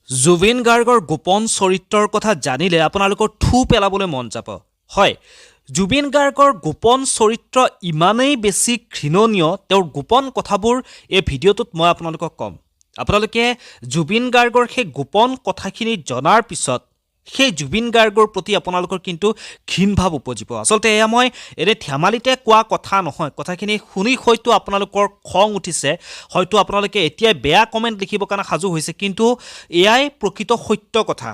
জুবিন গাৰ্গৰ গোপন চৰিত্ৰৰ কথা জানিলে আপোনালোকৰ থু পেলাবলৈ মন যাব। হয়, জুবিন গাৰ্গৰ গোপন চৰিত্ৰ ইমানেই বেছি ঘৃণনীয়, তেওঁৰ গোপন কথাবোৰ এই ভিডিঅ'টোত মই আপোনালোকক ক'ম। আপোনালোকে জুবিন গাৰ্গৰ সেই গোপন কথাখিনি জনাৰ পিছত সেই জুবিন গাৰ্গৰ প্ৰতি আপোনালোকৰ কিন্তু ঘৃণ ভাৱ উপজিব। আচলতে এয়া মই এনে ধেমালিতে কোৱা কথা নহয়। কথাখিনি শুনি হয়তো আপোনালোকৰ খং উঠিছে, হয়তো আপোনালোকে এতিয়াই বেয়া কমেণ্ট লিখিবৰ কাৰণে সাজু হৈছে, কিন্তু এয়াই প্ৰকৃত সত্য কথা।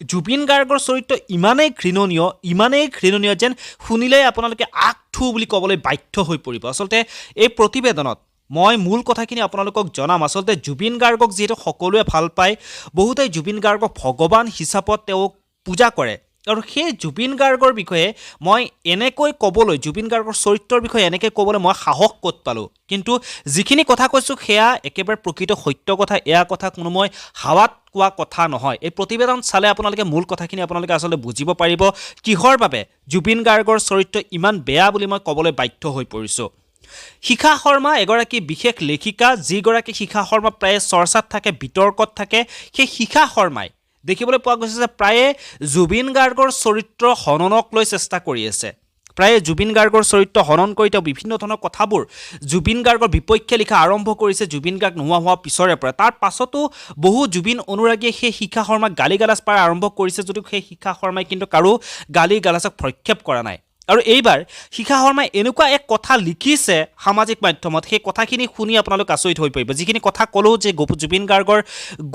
জুবিন গাৰ্গৰ চৰিত্ৰ ইমানেই ঘৃণনীয় যেন শুনিলেই আপোনালোকে আগ থু বুলি ক'বলৈ বাধ্য হৈ পৰিব। আচলতে এই প্ৰতিবেদনত মই মূল কথাখিনি আপোনালোকক জনাম। আচলতে জুবিন গাৰ্গক যিহেতু সকলোৱে ভাল পায়, বহুতে জুবিন গাৰ্গক ভগৱান হিচাপত তেওঁক পূজা কৰে, আৰু সেই জুবিন গাৰ্গৰ বিষয়ে মই এনেকৈ ক'বলৈ, জুবিন গাৰ্গৰ চৰিত্ৰৰ বিষয়ে এনেকৈ ক'বলৈ মই সাহস ক'ত পালোঁ। কিন্তু যিখিনি কথা কৈছোঁ সেয়া একেবাৰে প্ৰকৃত সত্য কথা। এয়া কথা কোনো মই হাৱাত কোৱা কথা নহয়। এই প্ৰতিবেদন চালে আপোনালোকে মূল কথাখিনি আপোনালোকে আচলতে বুজিব পাৰিব, কিহৰ বাবে জুবিন গাৰ্গৰ চৰিত্ৰ ইমান বেয়া বুলি মই ক'বলৈ বাধ্য হৈ পৰিছোঁ। শিখা শৰ্মা এগৰাকী বিশেষ লেখিকা, যিগৰাকী শিখা শৰ্মা প্ৰায়ে চৰ্চাত থাকে, বিতৰ্কত থাকে। সেই শিখা শৰ্মাই দেখিবলৈ পোৱা গৈছে যে প্ৰায়ে জুবিন গাৰ্গৰ চৰিত্ৰ হননক লৈ চেষ্টা কৰি আছে। প্ৰায়ে জুবিন গাৰ্গৰ চৰিত্ৰ হনন কৰি তেওঁ বিভিন্ন ধৰণৰ কথাবোৰ জুবিন গাৰ্গৰ বিপক্ষে লিখা আৰম্ভ কৰিছে জুবিন গাৰ্গ নোহোৱা হোৱাৰ পিছৰে পৰা। তাৰ পাছতো বহু জুবিন অনুৰাগীয়ে সেই শিখা শৰ্মাক গালি গালাজ পাৰা আৰম্ভ কৰিছে, যদিও সেই শিখা শৰ্মাই কিন্তু কাৰো গালি গালাজক প্ৰক্ষেপ কৰা নাই। আৰু এইবাৰ শিখা শৰ্মাই এনেকুৱা এক কথা লিখিছে সামাজিক মাধ্যমত, সেই কথাখিনি শুনি আপোনালোক আচৰিত হৈ পৰিব। যিখিনি কথা ক'লোঁ যে জুবিন গাৰ্গৰ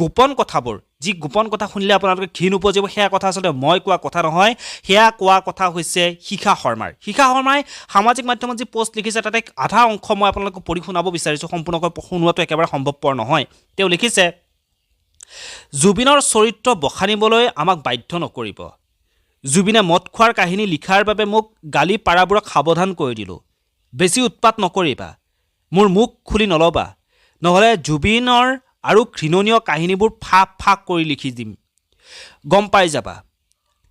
গোপন কথাবোৰ, যি গোপন কথা শুনিলে আপোনালোকে ঘৃণ উপজিব, সেয়া কথা আচলতে মই কোৱা কথা নহয়, সেয়া কোৱা কথা হৈছে শিখা শৰ্মাৰ। শিখা শৰ্মাই সামাজিক মাধ্যমত যি পোষ্ট লিখিছে তাতে আধা অংশ মই আপোনালোকক পঢ়ি শুনাব বিচাৰিছোঁ। সম্পূৰ্ণকৈ শুনোৱাটো একেবাৰে সম্ভৱপৰ নহয়। তেওঁ লিখিছে, জুবিনৰ চৰিত্ৰ বখানিবলৈ আমাক বাধ্য নকৰিব। জুবিনে মদ খোৱাৰ কাহিনী লিখাৰ বাবে মোক গালি পাৰাবোৰক সাৱধান কৰি দিলোঁ। বেছি উৎপাত নকৰিবা, মোৰ মুখ খুলি নল'বা, নহ'লে জুবিনৰ আৰু ঘৃণনীয় কাহিনীবোৰ ফাঁক কৰি লিখি দিম, গম পাই যাবা।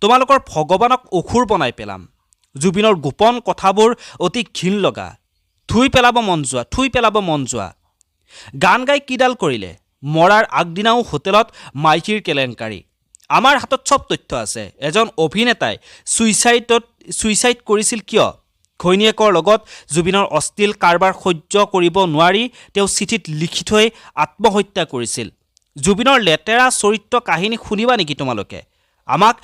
তোমালোকৰ ভগৱানক অসুৰ বনাই পেলাম। জুবিনৰ গোপন কথাবোৰ অতি ঘিণ লগা, থুই পেলাব মন যোৱা। গান গাই কিডাল কৰিলে, মৰাৰ আগদিনাও হোটেলত মাইকীৰ কেলেংকাৰী। আমাৰ হাতত চব তথ্য আছে। এজন অভিনেতাই ছুইচাইড কৰিছিল কিয়? ঘৈণীয়েকৰ লগত জুবিনৰ অশ্লীল কাৰবাৰ সহ্য কৰিব নোৱাৰি তেওঁ চিঠিত লিখি থৈ আত্মহত্যা কৰিছিল। জুবিনৰ লেতেৰা চৰিত্ৰ কাহিনী শুনিবা নেকি তোমালোকে? আমাক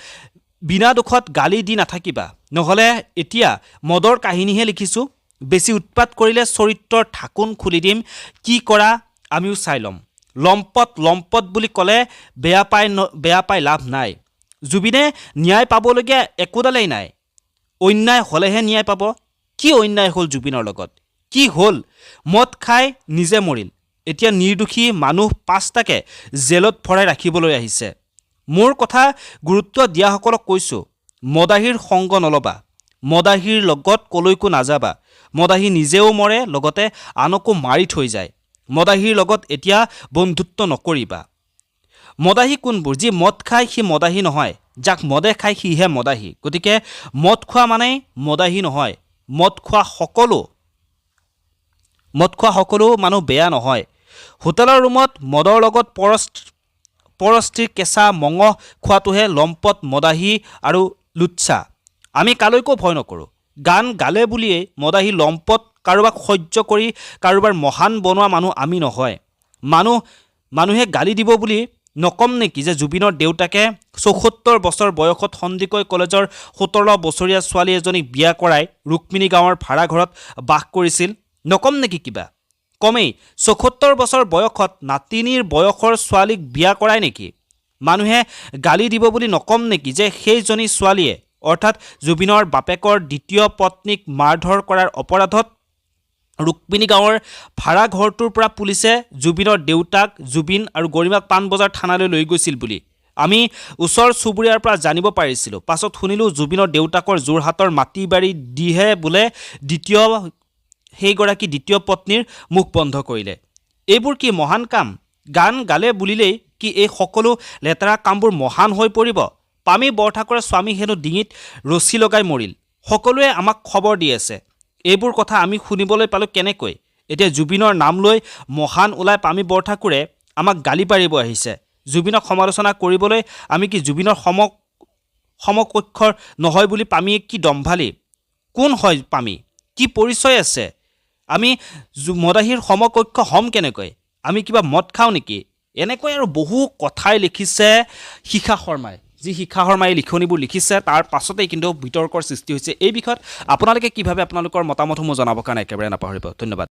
বিনা দোষত গালি দি নাথাকিবা, নহ'লে এতিয়া মদৰ কাহিনীহে লিখিছোঁ। বেছি উৎপাত কৰিলে চৰিত্ৰৰ ঢাকোন খুলি দিম, কি কৰা আমিও চাই ল'ম। লম্পট বুলি ক'লে বেয়া পাই লাভ নাই। জুবিনে ন্যায় পাবলগীয়া একোডালেই নাই। অন্যায় হ'লেহে ন্যায় পাব। কি অন্যায় হ'ল জুবিনৰ লগত? কি হ'ল? মদ খাই নিজে মৰিল, এতিয়া নিৰ্দোষী মানুহ 5টাকে জেলত ভৰাই ৰাখিবলৈ আহিছে। মোৰ কথা গুৰুত্ব দিয়াসকলক কৈছোঁ, মদাহীৰ সংগ নল'বা, মদাহীৰ লগত কলৈকো নাযাবা। মদাহী নিজেও মৰে, লগতে আনকো মাৰি থৈ যায়। মদাহীৰ লগত এতিয়া বন্ধুত্ব নকৰিবা। মদাহী কোনবোৰ? যি মদ খায় সি মদাহী নহয়, যাক মদে খায় সিহে মদাহী। গতিকে মদ খোৱা মানেই মদাহী নহয়। মদ খোৱা সকলো মানুহ বেয়া নহয়। হোটেলৰ ৰুমত মদৰ লগত পৰস্ত্ৰীৰ কেঁচা মঙহ খোৱাটোহে লম্পট, মদাহী আৰু লুচ্ছা। আমি কালৈকো ভয় নকৰোঁ। গান গালে বুলিয়েই মদাহী, লম্পট, কাৰোবাক সহ্য কৰি কাৰোবাৰ মহান বনোৱা মানুহ আমি নহয়। মানুহে গালি দিব বুলি নকম নেকি যে জুবিনৰ দেউতাকে ৭৪ বছৰ বয়সত সন্দিকৈ কলেজৰ ১৭ বছৰীয়া ছোৱালী এজনীক বিয়া কৰাই ৰুক্মিণী গাঁৱৰ ভাড়াঘৰত বাস কৰিছিল? নকম নেকি কিবা? কমেই ৭৪ বছৰ বয়সত নাতিনীৰ বয়সৰ ছোৱালীক বিয়া কৰাই নেকি? মানুহে গালি দিব বুলি নকম নেকি যে সেইজনী ছোৱালীয়ে, অৰ্থাৎ জুবিনৰ বাপেকৰ দ্বিতীয় পত্নীক মাৰধৰ কৰাৰ অপৰাধত ৰুক্মিণী গাঁৱৰ ভাড়াঘৰটোৰ পৰা পুলিচে জুবিনৰ দেউতাক, জুবিন আৰু গৰিমাক পাণবজাৰ থানালৈ লৈ গৈছিল বুলি আমি ওচৰ চুবুৰীয়াৰ পৰা জানিব পাৰিছিলোঁ। পাছত শুনিলোঁ জুবিনৰ দেউতাকৰ যোৰহাটৰ মাটি বাৰী দিহে বোলে সেইগৰাকী দ্বিতীয় পত্নীৰ মুখ বন্ধ কৰিলে। এইবোৰ কি মহান কাম? গান গালে বুলিলেই কি এই সকলো লেতেৰা কামবোৰ মহান হৈ পৰিব? পামী বৰঠাকুৰৰ স্বামী হেনো ডিঙিত ৰছী লগাই মৰিল। সকলোৱে আমাক খবৰ দি আছে। এইবোৰ কথা আমি শুনিবলৈ পালোঁ কেনেকৈ? এতিয়া জুবিনৰ নাম লৈ মহান ওলাই পামী বৰঠাকুৰে আমাক গালি পাৰিব আহিছে। জুবিনক সমালোচনা কৰিবলৈ আমি কি জুবিনৰ সমকক্ষৰ নহয় বুলি পামীয়ে কি দম্ভালি? কোন হয় পামী? কি পৰিচয় আছে? আমি মদাহীৰ সমকক্ষ হ'ম কেনেকৈ? আমি কিবা মদ খাওঁ নেকি? এনেকৈ আৰু বহু কথাই লিখিছে শিখা শৰ্মাই। যি শিখা শৰ্মাই লিখনিবোৰ লিখিছে তাৰ পাছতেই কিন্তু বিতৰ্কৰ সৃষ্টি হৈছে এই বিষয়ত। আপোনালোকে কি ভাবে আপোনালোকৰ মতামতসমূহ জনাবৰ কাৰণে একেবাৰে নাপাহৰিব। ধন্যবাদ।